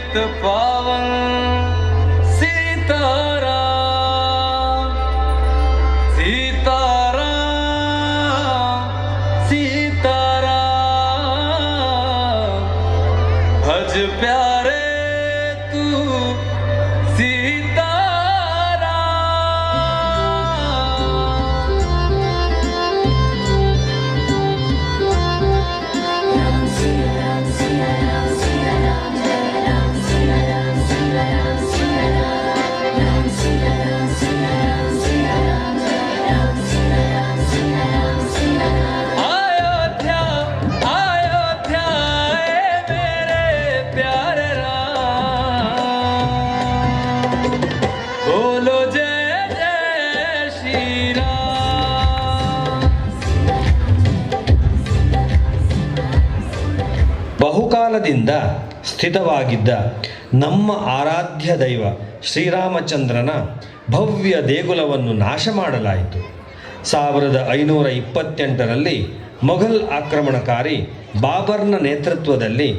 पतित पावन सीताराम सीताराम सीताराम भज प्यारे तू ಬಹುಕಾಲದಿಂದ ಸ್ಥಿತವಾಗಿದ್ದ ನಮ್ಮ ಆರಾಧ್ಯ ದೈವ ಶ್ರೀರಾಮಚಂದ್ರನ ಭವ್ಯ ದೇಗುಲವನ್ನು ನಾಶ ಮಾಡಲಾಯಿತು. 1528ರಲ್ಲಿ ಮೊಘಲ್ ಆಕ್ರಮಣಕಾರಿ ಬಾಬರ್ನ ನೇತೃತ್ವದಲ್ಲಿ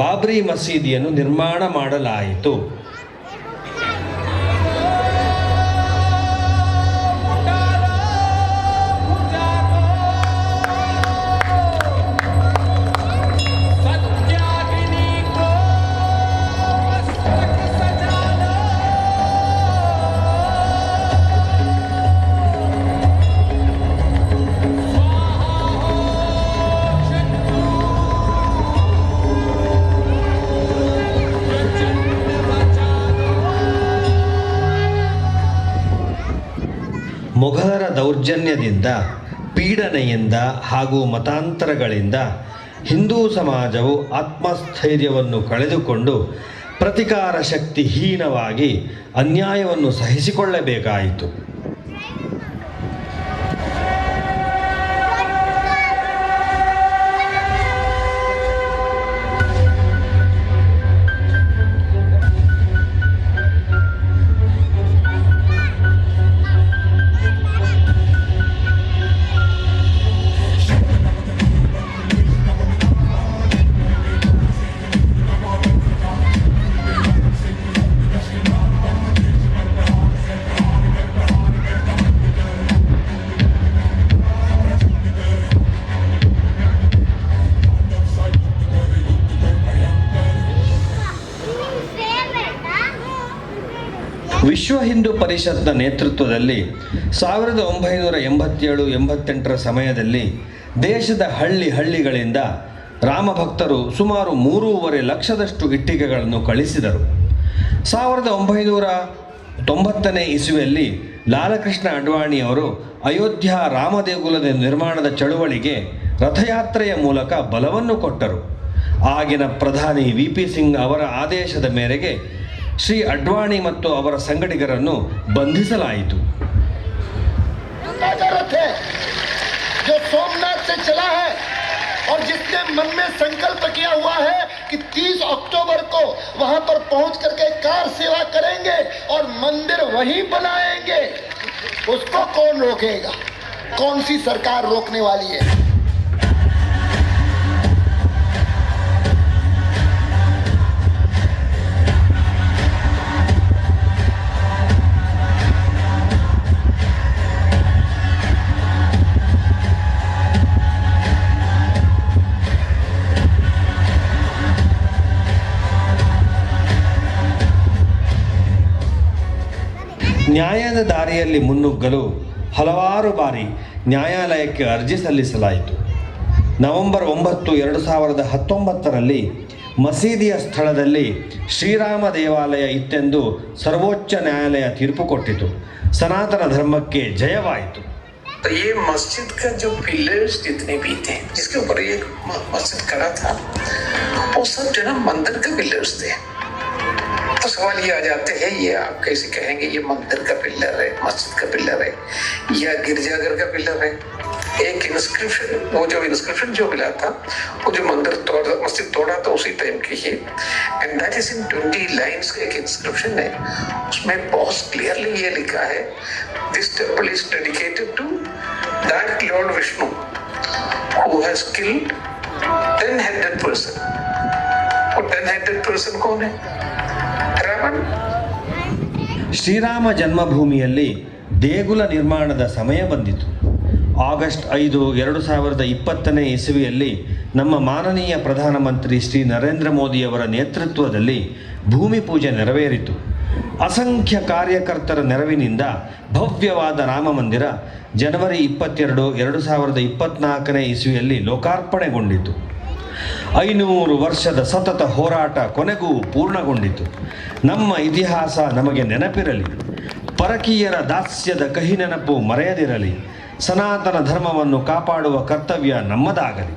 ಬಾಬ್ರಿ ಮಸೀದಿಯನ್ನು ನಿರ್ಮಾಣ ಮಾಡಲಾಯಿತು. ಮೊಘಲರ ದೌರ್ಜನ್ಯದಿಂದ, ಪೀಡನೆಯಿಂದ ಹಾಗೂ ಮತಾಂತರಗಳಿಂದ ಹಿಂದೂ ಸಮಾಜವು ಆತ್ಮಸ್ಥೈರ್ಯವನ್ನು ಕಳೆದುಕೊಂಡು ಪ್ರತಿಕಾರ ಶಕ್ತಿಹೀನವಾಗಿ ಅನ್ಯಾಯವನ್ನು ಸಹಿಸಿಕೊಳ್ಳಬೇಕಾಯಿತು. ವಿಶ್ವ ಹಿಂದೂ ಪರಿಷತ್ನ ನೇತೃತ್ವದಲ್ಲಿ 1987-88ರ ಸಮಯದಲ್ಲಿ ದೇಶದ ಹಳ್ಳಿಗಳಿಂದ ರಾಮಭಕ್ತರು ಸುಮಾರು 3.5 ಲಕ್ಷದಷ್ಟು ಇಟ್ಟಿಗೆಗಳನ್ನು ಕಳಿಸಿದರು. 1990ನೇ ಇಸುವಿಯಲ್ಲಿ ಲಾಲಕೃಷ್ಣ ಅಡ್ವಾಣಿಯವರು ಅಯೋಧ್ಯ ರಾಮ ದೇಗುಲದ ನಿರ್ಮಾಣದ ಚಳುವಳಿಗೆ ರಥಯಾತ್ರೆಯ ಮೂಲಕ ಬಲವನ್ನು ಕೊಟ್ಟರು. ಆಗಿನ ಪ್ರಧಾನಿ VP ಸಿಂಗ್ ಅವರ ಆದೇಶದ ಮೇರೆಗೆ ಶ್ರೀ ಅಡ್ವಾಣಿ ಮತ್ತು ಅವರ ಸಂಗಡಿಗರನ್ನು ಬಂಧಿಸಲಾಯಿತು. जो सोमनाथ से चला है और जिसने मन में संकल्प किया हुआ है कि 30 अक्टूबर को वहां पर पहुंच करके कार सेवा करेंगे और मंदिर वहीं बनाएंगे, उसको कौन रोकेगा? कौन सी सरकार रोकने वाली है? ನ್ಯಾಯದ ದಾರಿಯಲ್ಲಿ ಮುನ್ನುಗ್ಗಲು ಹಲವಾರು ಬಾರಿ ನ್ಯಾಯಾಲಯಕ್ಕೆ ಅರ್ಜಿ ಸಲ್ಲಿಸಲಾಯಿತು. ನವೆಂಬರ್ 9, 2019ರಲ್ಲಿ ಮಸೀದಿಯ ಸ್ಥಳದಲ್ಲಿ ಶ್ರೀರಾಮ ದೇವಾಲಯ ಇತ್ತೆಂದು ಸರ್ವೋಚ್ಚ ನ್ಯಾಯಾಲಯ ತೀರ್ಪು ಕೊಟ್ಟಿತು. ಸನಾತನ ಧರ್ಮಕ್ಕೆ ಜಯವಾಯಿತು. ये मस्जिद का जो पिलर्स जितने भी थे जिसके ऊपर ये मस्जिद खड़ा था वो सब जो ना मंदिर के पिलर्स थे. तो सवाल ये आ जाते हैं, ये आप कैसे कहेंगे ये मंदिर का पिलर है, मस्जिद का पिलर है या गिरजाघर का पिलर है? एक इंस्क्रिप्शन, वो जो इंस्क्रिप्शन जो मिला था वो जो मंदिर तोड़ा, मस्जिद तोड़ा था उसी टाइम की है, and that is in 20 lines का एक इंस्क्रिप्शन है. उसमें बहुत क्लियरली ये लिखा है, this temple is dedicated to that lord Vishnu who has killed 10-headed person. वो 10-headed person कौन है? वृंदावन ಶ್ರೀರಾಮ ಜನ್ಮಭೂಮಿಯಲ್ಲಿ ದೇಗುಲ ನಿರ್ಮಾಣದ ಸಮಯ ಬಂದಿತು. ಆಗಸ್ಟ್ 5, 2020 ಇಸವಿಯಲ್ಲಿ ನಮ್ಮ ಮಾನನೀಯ ಪ್ರಧಾನಮಂತ್ರಿ ಶ್ರೀ ನರೇಂದ್ರ ಮೋದಿಯವರ ನೇತೃತ್ವದಲ್ಲಿ ಭೂಮಿ ಪೂಜೆ ನೆರವೇರಿತು. ಅಸಂಖ್ಯ ಕಾರ್ಯಕರ್ತರ ನೆರವಿನಿಂದ ಭವ್ಯವಾದ ರಾಮ ಮಂದಿರ ಜನವರಿ 22, 2024 ಇಸವಿಯಲ್ಲಿ ಲೋಕಾರ್ಪಣೆಗೊಂಡಿತು. 500 ವರ್ಷದ ಸತತ ಹೋರಾಟ ಕೊನೆಗೂ ಪೂರ್ಣಗೊಂಡಿತು. ನಮ್ಮ ಇತಿಹಾಸ ನಮಗೆ ನೆನಪಿರಲಿ. ಪರಕೀಯರ ದಾಸ್ಯದ ಕಹಿ ನೆನಪು ಮರೆಯದಿರಲಿ. ಸನಾತನ ಧರ್ಮವನ್ನು ಕಾಪಾಡುವ ಕರ್ತವ್ಯ ನಮ್ಮದಾಗಲಿ.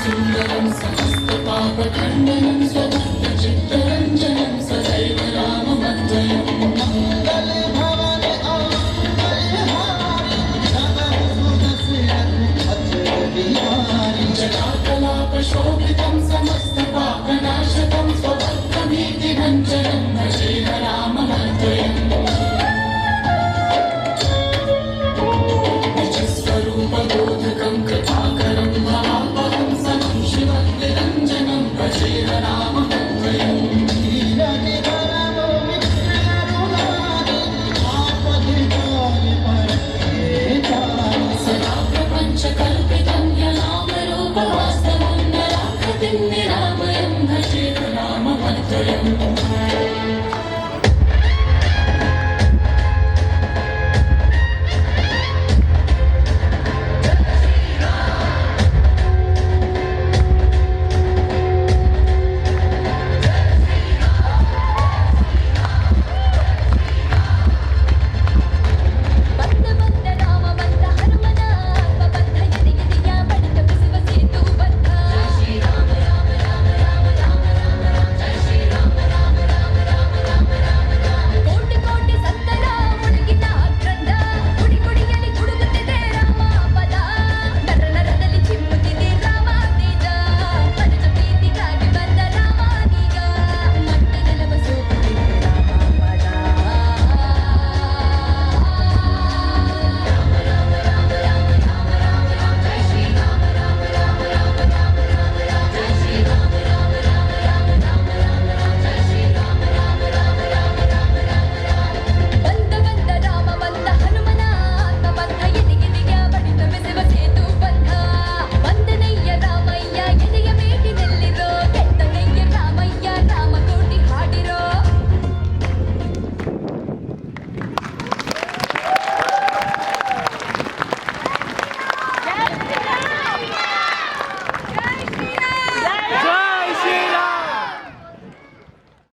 सुन्दरं